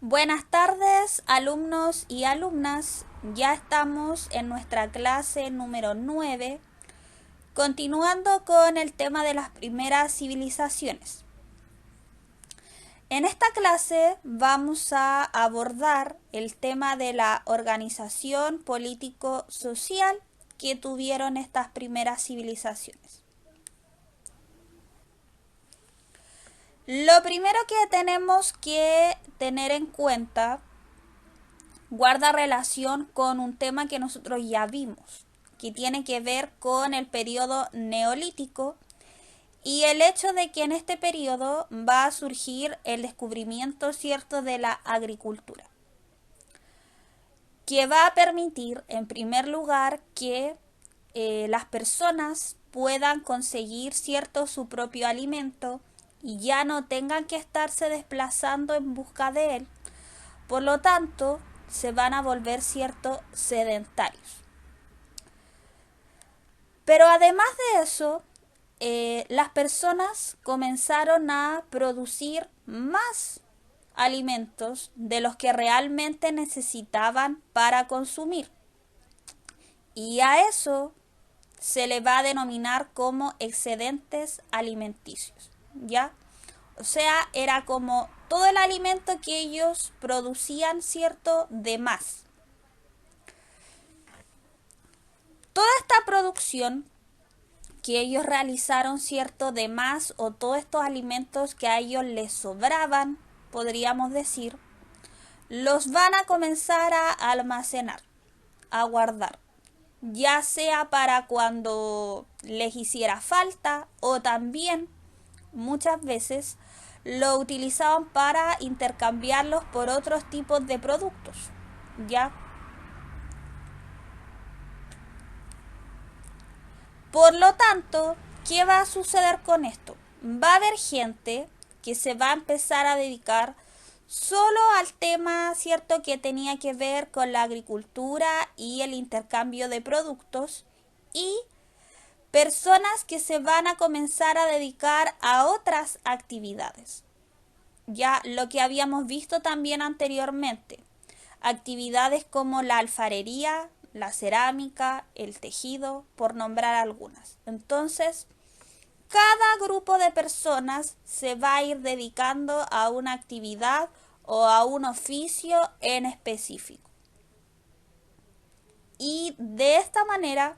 Buenas tardes, alumnos y alumnas. Ya estamos en nuestra clase número 9, continuando con el tema de las primeras civilizaciones. En esta clase vamos a abordar el tema de la organización político-social que tuvieron estas primeras civilizaciones. Lo primero que tenemos que tener en cuenta guarda relación con un tema que nosotros ya vimos, que tiene que ver con el periodo neolítico y el hecho de que en este periodo va a surgir el descubrimiento, ¿cierto?, de la agricultura, que va a permitir, en primer lugar, que las personas puedan conseguir, ¿cierto?, su propio alimento y ya no tengan que estarse desplazando en busca de él. Por lo tanto, se van a volver, ¿cierto?, sedentarios. Pero además de eso, las personas comenzaron a producir más alimentos de los que realmente necesitaban para consumir. Y a eso se le va a denominar como excedentes alimenticios, ¿ya? O sea, era como todo el alimento que ellos producían, ¿cierto?, de más. Toda esta producción que ellos realizaron, ¿cierto?, de más, o todos estos alimentos que a ellos les sobraban, podríamos decir, los van a comenzar a almacenar, a guardar, ya sea para cuando les hiciera falta o también muchas veces lo utilizaban para intercambiarlos por otros tipos de productos, ¿ya? Por lo tanto, ¿qué va a suceder con esto? Va a haber gente que se va a empezar a dedicar solo al tema, ¿cierto?, que tenía que ver con la agricultura y el intercambio de productos, y personas que se van a comenzar a dedicar a otras actividades. Ya lo que habíamos visto también anteriormente, actividades como la alfarería, la cerámica, el tejido, por nombrar algunas. Entonces, cada grupo de personas se va a ir dedicando a una actividad o a un oficio en específico. Y de esta manera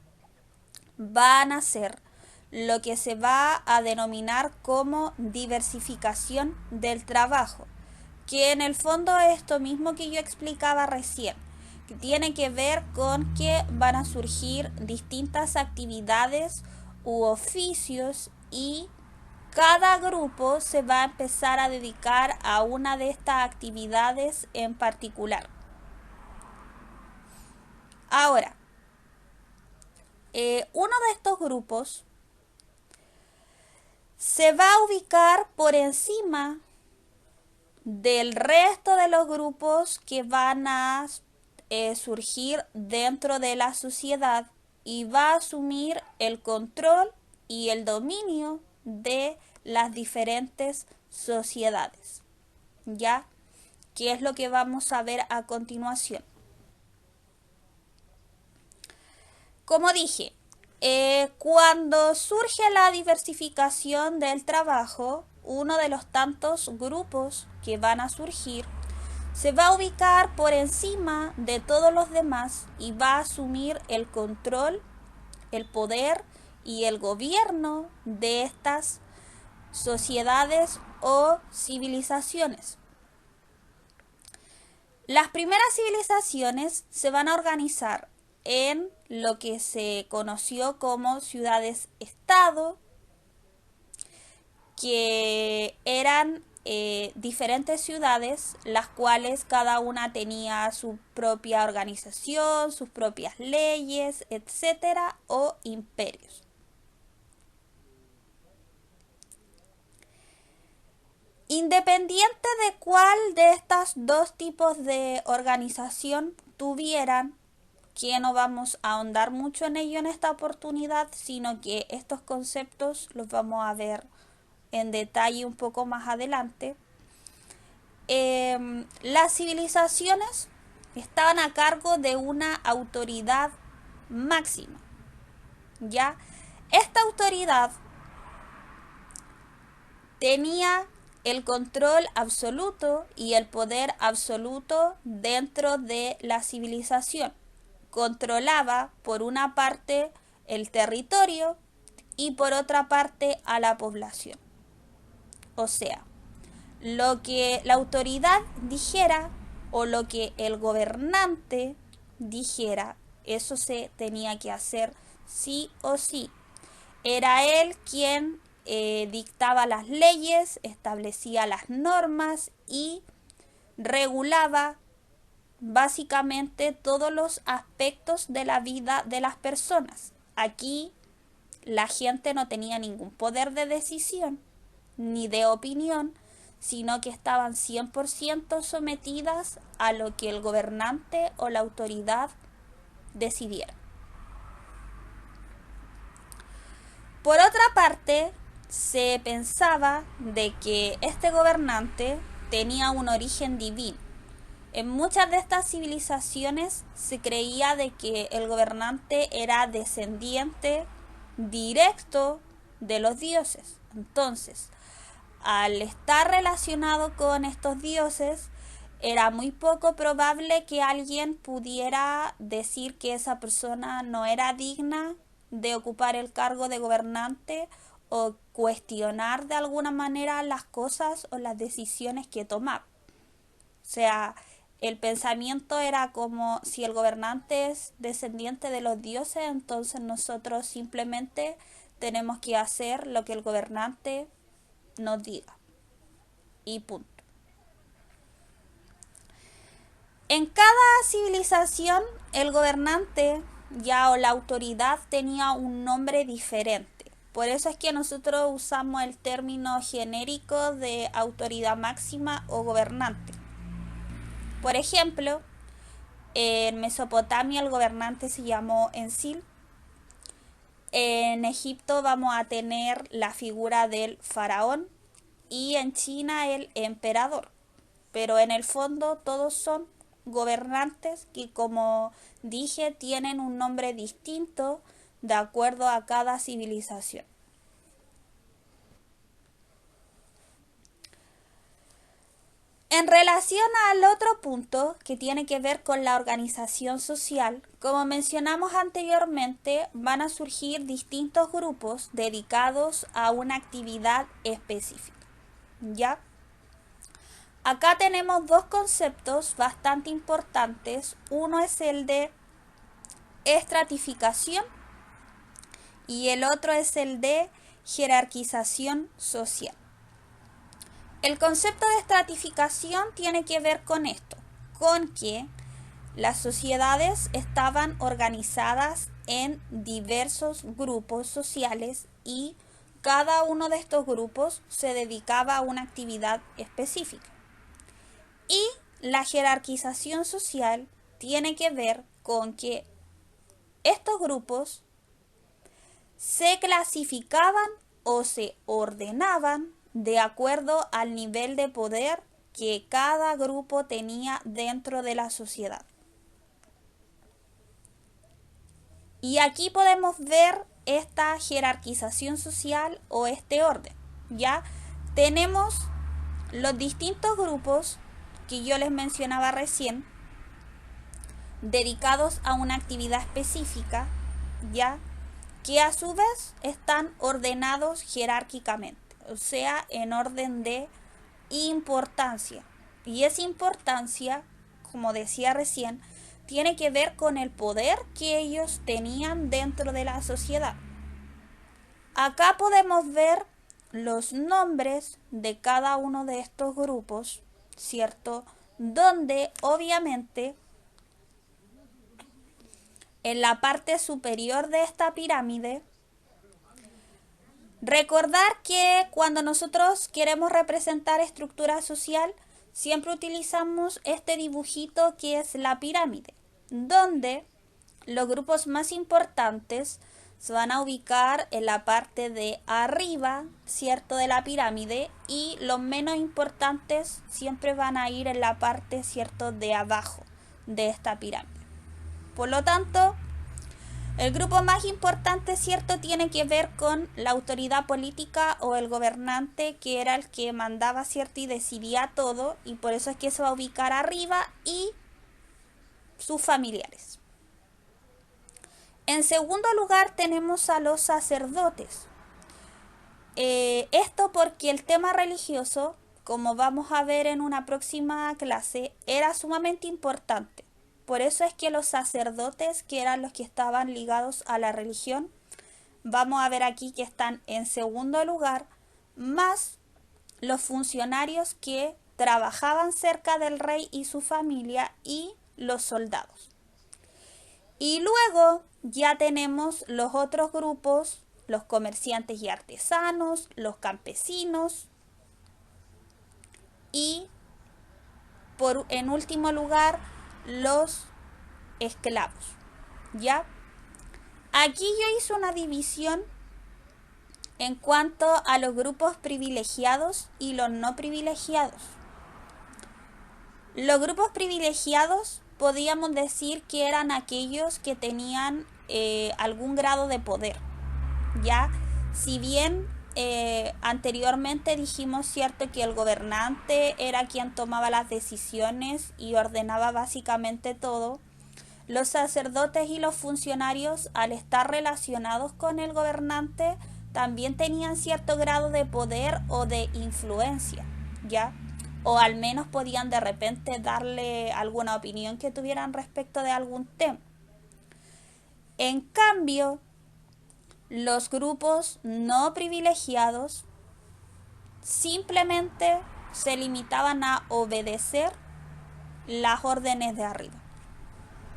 van a ser lo que se va a denominar como diversificación del trabajo, que en el fondo es esto mismo que yo explicaba recién, que tiene que ver con que van a surgir distintas actividades u oficios y cada grupo se va a empezar a dedicar a una de estas actividades en particular. Ahora, uno de estos grupos se va a ubicar por encima del resto de los grupos que van a surgir dentro de la sociedad y va a asumir el control y el dominio de las diferentes sociedades, ¿ya? ¿Qué es lo que vamos a ver a continuación? Como dije, cuando surge la diversificación del trabajo, uno de los tantos grupos que van a surgir se va a ubicar por encima de todos los demás y va a asumir el control, el poder y el gobierno de estas sociedades o civilizaciones. Las primeras civilizaciones se van a organizar en lo que se conoció como ciudades-estado, que eran diferentes ciudades, las cuales cada una tenía su propia organización, sus propias leyes, etcétera, o imperios. Independiente de cuál de estos dos tipos de organización tuvieran, que no vamos a ahondar mucho en ello en esta oportunidad, sino que estos conceptos los vamos a ver en detalle un poco más adelante. las civilizaciones estaban a cargo de una autoridad máxima, ¿ya? Esta autoridad tenía el control absoluto y el poder absoluto dentro de la civilización. Controlaba por una parte el territorio y por otra parte a la población. O sea, lo que la autoridad dijera o lo que el gobernante dijera, eso se tenía que hacer sí o sí. Era él quien dictaba las leyes, establecía las normas y regulaba básicamente todos los aspectos de la vida de las personas. Aquí la gente no tenía ningún poder de decisión ni de opinión, sino que estaban 100% sometidas a lo que el gobernante o la autoridad decidiera. Por otra parte, se pensaba de que este gobernante tenía un origen divino. En muchas de estas civilizaciones se creía de que el gobernante era descendiente directo de los dioses. Entonces, al estar relacionado con estos dioses, era muy poco probable que alguien pudiera decir que esa persona no era digna de ocupar el cargo de gobernante o cuestionar de alguna manera las cosas o las decisiones que tomaba. O sea, el pensamiento era como si el gobernante es descendiente de los dioses, entonces nosotros simplemente tenemos que hacer lo que el gobernante nos diga. Y punto. En cada civilización, el gobernante ya o la autoridad tenía un nombre diferente. Por eso es que nosotros usamos el término genérico de autoridad máxima o gobernante. Por ejemplo, en Mesopotamia el gobernante se llamó Enlil. En Egipto vamos a tener la figura del faraón y en China el emperador. Pero en el fondo todos son gobernantes que, como dije, tienen un nombre distinto de acuerdo a cada civilización. En relación al otro punto que tiene que ver con la organización social, como mencionamos anteriormente, van a surgir distintos grupos dedicados a una actividad específica. ¿Ya? Acá tenemos dos conceptos bastante importantes. Uno es el de estratificación y el otro es el de jerarquización social. El concepto de estratificación tiene que ver con esto, con que las sociedades estaban organizadas en diversos grupos sociales y cada uno de estos grupos se dedicaba a una actividad específica. Y la jerarquización social tiene que ver con que estos grupos se clasificaban o se ordenaban de acuerdo al nivel de poder que cada grupo tenía dentro de la sociedad. Y aquí podemos ver esta jerarquización social o este orden. Ya tenemos los distintos grupos que yo les mencionaba recién, dedicados a una actividad específica, ya que a su vez están ordenados jerárquicamente, o sea, en orden de importancia. Y esa importancia, como decía recién, tiene que ver con el poder que ellos tenían dentro de la sociedad. Acá podemos ver los nombres de cada uno de estos grupos, ¿cierto? Donde obviamente en la parte superior de esta pirámide, recordar que cuando nosotros queremos representar estructura social, siempre utilizamos este dibujito que es la pirámide, donde los grupos más importantes se van a ubicar en la parte de arriba, ¿cierto?, de la pirámide, y los menos importantes siempre van a ir en la parte, ¿cierto?, de abajo de esta pirámide. Por lo tanto, el grupo más importante, ¿cierto?, tiene que ver con la autoridad política o el gobernante, que era el que mandaba, ¿cierto?, y decidía todo, y por eso es que se va a ubicar arriba, y sus familiares. En segundo lugar tenemos a los sacerdotes. Esto porque el tema religioso, como vamos a ver en una próxima clase, era sumamente importante. Por eso es que los sacerdotes, que eran los que estaban ligados a la religión, vamos a ver aquí que están en segundo lugar, más los funcionarios que trabajaban cerca del rey y su familia, y los soldados. Y luego ya tenemos los otros grupos, los comerciantes y artesanos, los campesinos y, en último lugar, los esclavos. ¿Ya? Aquí yo hice una división en cuanto a los grupos privilegiados y los no privilegiados. Los grupos privilegiados podíamos decir que eran aquellos que tenían algún grado de poder, ¿ya? Si bien anteriormente dijimos, cierto, que el gobernante era quien tomaba las decisiones y ordenaba básicamente todo, los sacerdotes y los funcionarios, al estar relacionados con el gobernante, también tenían cierto grado de poder o de influencia, ¿ya? O al menos podían de repente darle alguna opinión que tuvieran respecto de algún tema. En cambio, los grupos no privilegiados simplemente se limitaban a obedecer las órdenes de arriba,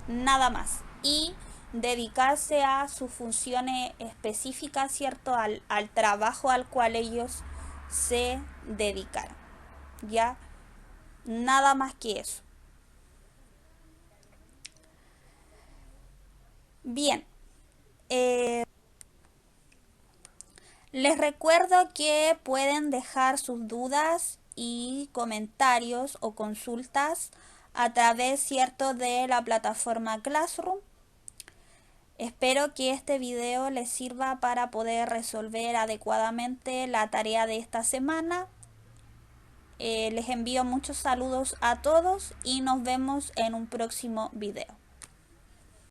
nada más, y dedicarse a sus funciones específicas, ¿cierto?, al trabajo al cual ellos se dedicaron, ¿ya? Nada más que eso. Bien, les recuerdo que pueden dejar sus dudas y comentarios o consultas a través, cierto, de la plataforma Classroom. Espero que este video les sirva para poder resolver adecuadamente la tarea de esta semana. Les envío muchos saludos a todos y nos vemos en un próximo video.